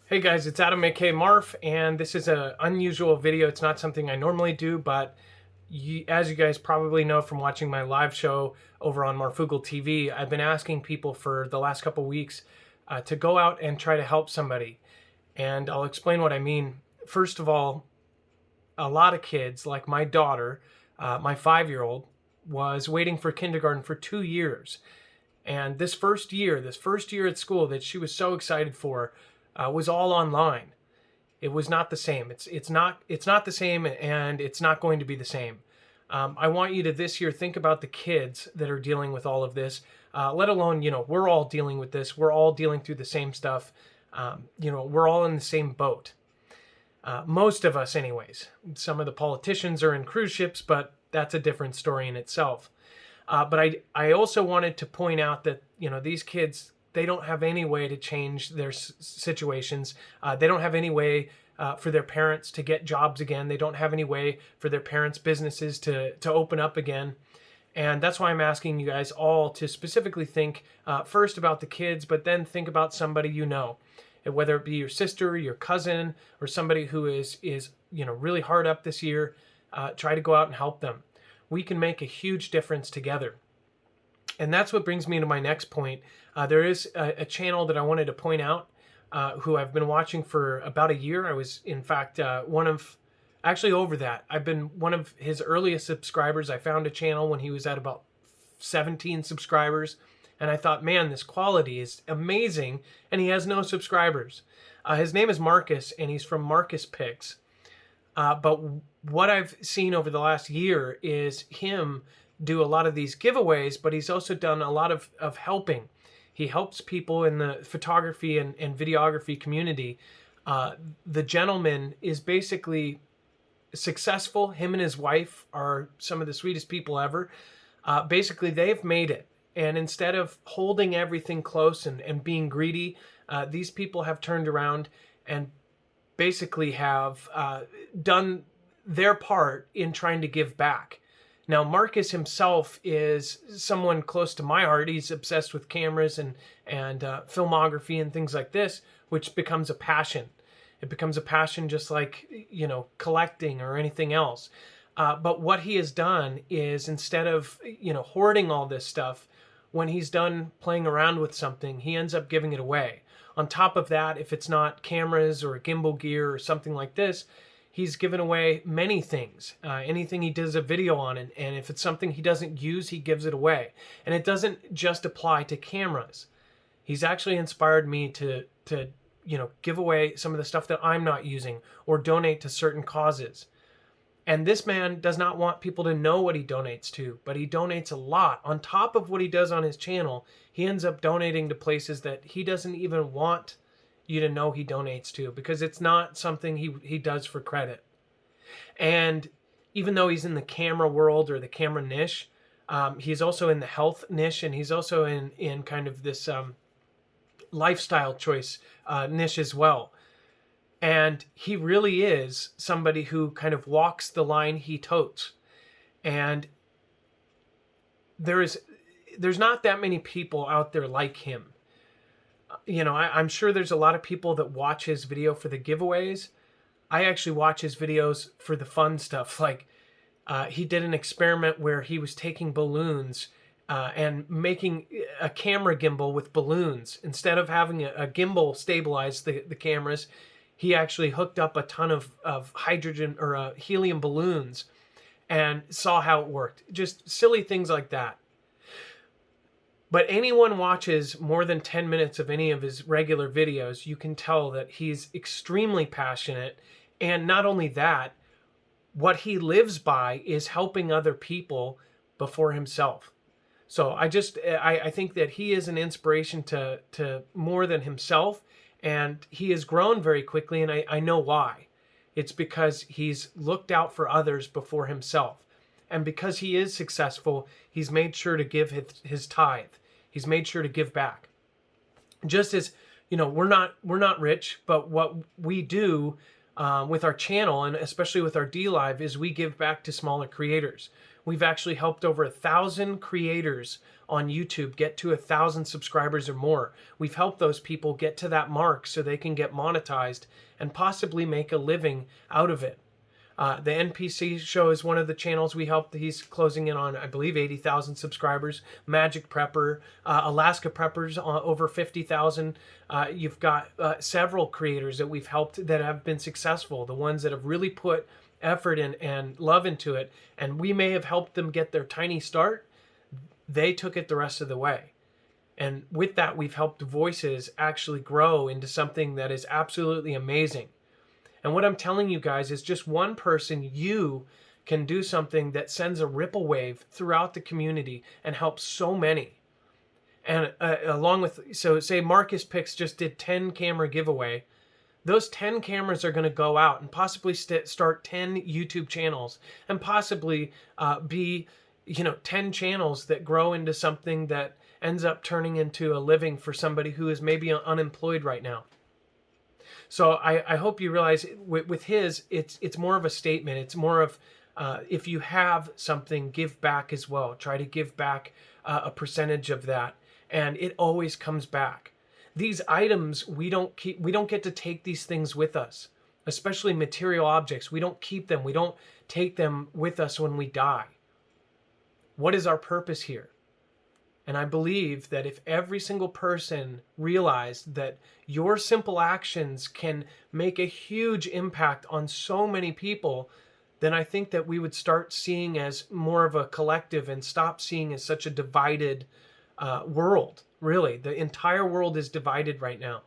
Hey guys, it's Adam aka Marf, and this is an unusual video. It's not something I normally do, but as you guys probably know from watching my live show over on Marfugal TV, I've been asking people for the last couple weeks to go out and try to help somebody. And I'll explain what I mean. First of all, a lot of kids, like my daughter, my 5-year-old, was waiting for kindergarten for 2 years. And this first year at school that she was so excited for, was all online. It was not the same. It's not the same, and it's not going to be the same. I want you to this year think about the kids that are dealing with all of this. Let alone, we're all dealing with this. We're all dealing through the same stuff. We're all in the same boat. Most of us, anyways. Some of the politicians are in cruise ships, but that's a different story in itself. But I also wanted to point out that these kids, they don't have any way to change their situations. They don't have any way for their parents to get jobs again. They don't have any way for their parents' businesses to open up again. And that's why I'm asking you guys all to specifically think first about the kids, but then think about somebody you know. And whether it be your sister, your cousin, or somebody who is really hard up this year, try to go out and help them. We can make a huge difference together. And that's what brings me to my next point. There is a channel that I wanted to point out, who I've been watching for about a year. I was, in fact, over that. I've been one of his earliest subscribers. I found a channel when he was at about 17 subscribers. And I thought, man, this quality is amazing. And he has no subscribers. His name is Marcus, and he's from Marcuspix. But what I've seen over the last year is him do a lot of these giveaways, but he's also done a lot of helping. He helps people in the photography and videography community. The gentleman is basically successful. Him and his wife are some of the sweetest people ever. Basically, they've made it. And instead of holding everything close and being greedy, these people have turned around and basically have done their part in trying to give back. Now, Marcus himself is someone close to my heart. He's obsessed with cameras and filmography and things like this, which becomes a passion. It becomes a passion just like, collecting or anything else. But what he has done is, instead of, hoarding all this stuff, when he's done playing around with something, he ends up giving it away. On top of that, if it's not cameras or gimbal gear or something like this, he's given away many things. Anything he does a video on, and if it's something he doesn't use, he gives it away. And it doesn't just apply to cameras. He's actually inspired me to give away some of the stuff that I'm not using or donate to certain causes. And this man does not want people to know what he donates to, but he donates a lot. On top of what he does on his channel, he ends up donating to places that he doesn't even want you to know he donates to, because it's not something he does for credit. And even though he's in the camera world or the camera niche, he's also in the health niche, and he's also in kind of this lifestyle choice niche as well. And he really is somebody who kind of walks the line he totes. And there's not that many people out there like him. I'm sure there's a lot of people that watch his video for the giveaways. I actually watch his videos for the fun stuff. Like, he did an experiment where he was taking balloons and making a camera gimbal with balloons. Instead of having a gimbal stabilize the cameras, he actually hooked up a ton of hydrogen or helium balloons and saw how it worked. Just silly things like that. But anyone watches more than 10 minutes of any of his regular videos, you can tell that he's extremely passionate. And not only that, what he lives by is helping other people before himself. So I think that he is an inspiration to more than himself. And he has grown very quickly, and I know why. It's because he's looked out for others before himself. And because he is successful, he's made sure to give his tithe. He's made sure to give back. Just as, we're not rich, but what we do with our channel, and especially with our D Live, is we give back to smaller creators. We've actually helped over 1,000 creators on YouTube get to 1,000 subscribers or more. We've helped those people get to that mark so they can get monetized and possibly make a living out of it. The NPC show is one of the channels we helped. He's closing in on, I believe, 80,000 subscribers. Magic Prepper, Alaska Preppers, over 50,000. You've got several creators that we've helped that have been successful, the ones that have really put effort and love into it. And we may have helped them get their tiny start. They took it the rest of the way. And with that, we've helped voices actually grow into something that is absolutely amazing. And what I'm telling you guys is just one person, you can do something that sends a ripple wave throughout the community and helps so many. And along with, so say Marcuspix just did 10 camera giveaway. Those 10 cameras are going to go out and possibly start 10 YouTube channels and possibly be, 10 channels that grow into something that ends up turning into a living for somebody who is maybe unemployed right now. So I hope you realize with his, it's more of a statement. It's more of if you have something, give back as well. Try to give back a percentage of that, and it always comes back. These items we don't get to take these things with us, especially material objects. We don't keep them. We don't take them with us when we die. What is our purpose here? And I believe that if every single person realized that your simple actions can make a huge impact on so many people, then I think that we would start seeing as more of a collective and stop seeing as such a divided world. Really, the entire world is divided right now.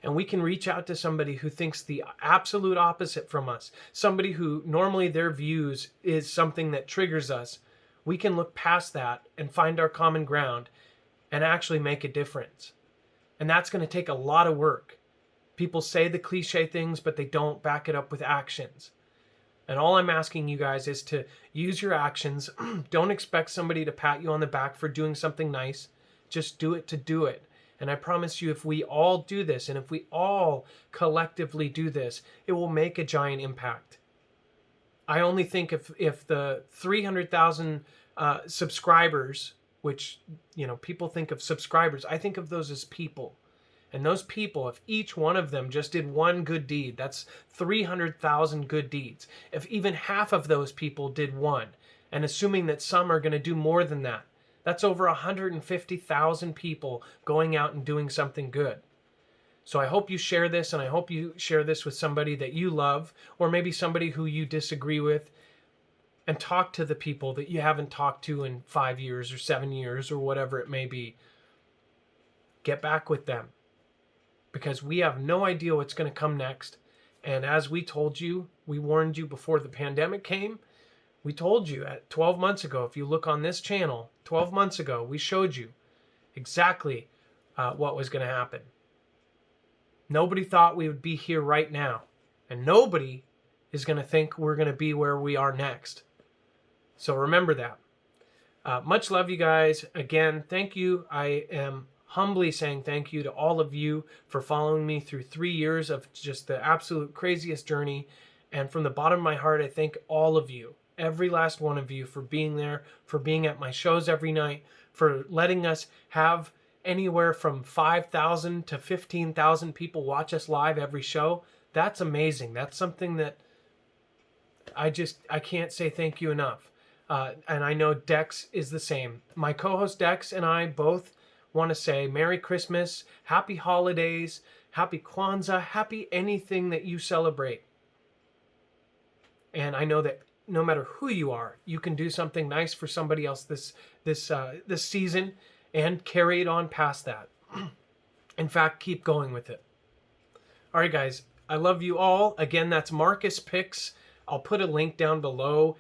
And we can reach out to somebody who thinks the absolute opposite from us, somebody who normally their views is something that triggers us. We can look past that and find our common ground and actually make a difference. And that's going to take a lot of work. People say the cliche things, but they don't back it up with actions. And all I'm asking you guys is to use your actions. Don't expect somebody to pat you on the back for doing something nice. Just do it to do it. And I promise you, if we all do this, and if we all collectively do this, it will make a giant impact. I only think if the 300,000 subscribers, which, people think of subscribers, I think of those as people. And those people, if each one of them just did one good deed, that's 300,000 good deeds. If even half of those people did one, and assuming that some are going to do more than that, that's over 150,000 people going out and doing something good. So I hope you share this, and I hope you share this with somebody that you love, or maybe somebody who you disagree with, and talk to the people that you haven't talked to in 5 years or 7 years or whatever it may be. Get back with them, because we have no idea what's going to come next. And as we told you, we warned you before the pandemic came. We told you at 12 months ago, if you look on this channel, 12 months ago, we showed you exactly what was going to happen. Nobody thought we would be here right now. And nobody is going to think we're going to be where we are next. So remember that. Much love, you guys. Again, thank you. I am humbly saying thank you to all of you for following me through 3 years of just the absolute craziest journey. And from the bottom of my heart, I thank all of you, every last one of you, for being there, for being at my shows every night, for letting us have anywhere from 5,000 to 15,000 people watch us live every show. That's amazing. That's something that I can't say thank you enough. And I know Dex is the same. My co-host Dex and I both want to say Merry Christmas, Happy Holidays, Happy Kwanzaa, Happy anything that you celebrate. And I know that no matter who you are, you can do something nice for somebody else this season and carry it on past that. In fact, keep going with it. All right, guys, I love you all. Again, that's Marcuspix. I'll put a link down below.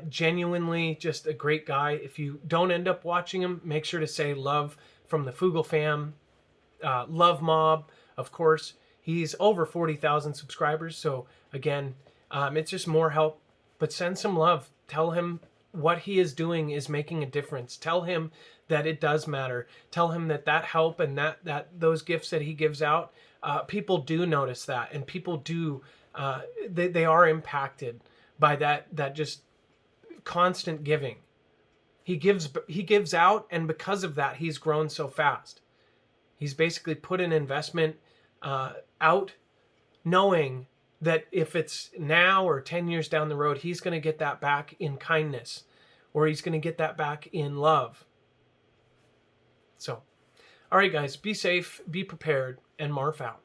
Genuinely just a great guy. If you don't end up watching him, make sure to say love from the Fugel fam. Love Mob, of course. He's over 40,000 subscribers. So again, it's just more help. But send some love. Tell him what he is doing is making a difference. Tell him that it does matter. Tell him that help and that those gifts that he gives out, people do notice that, and people do they are impacted by that just constant giving. He gives out, and because of that, he's grown so fast. He's basically put an investment out, knowing that if it's now or 10 years down the road, he's going to get that back in kindness, or he's going to get that back in love. So, all right, guys, be safe, be prepared, and Marf out.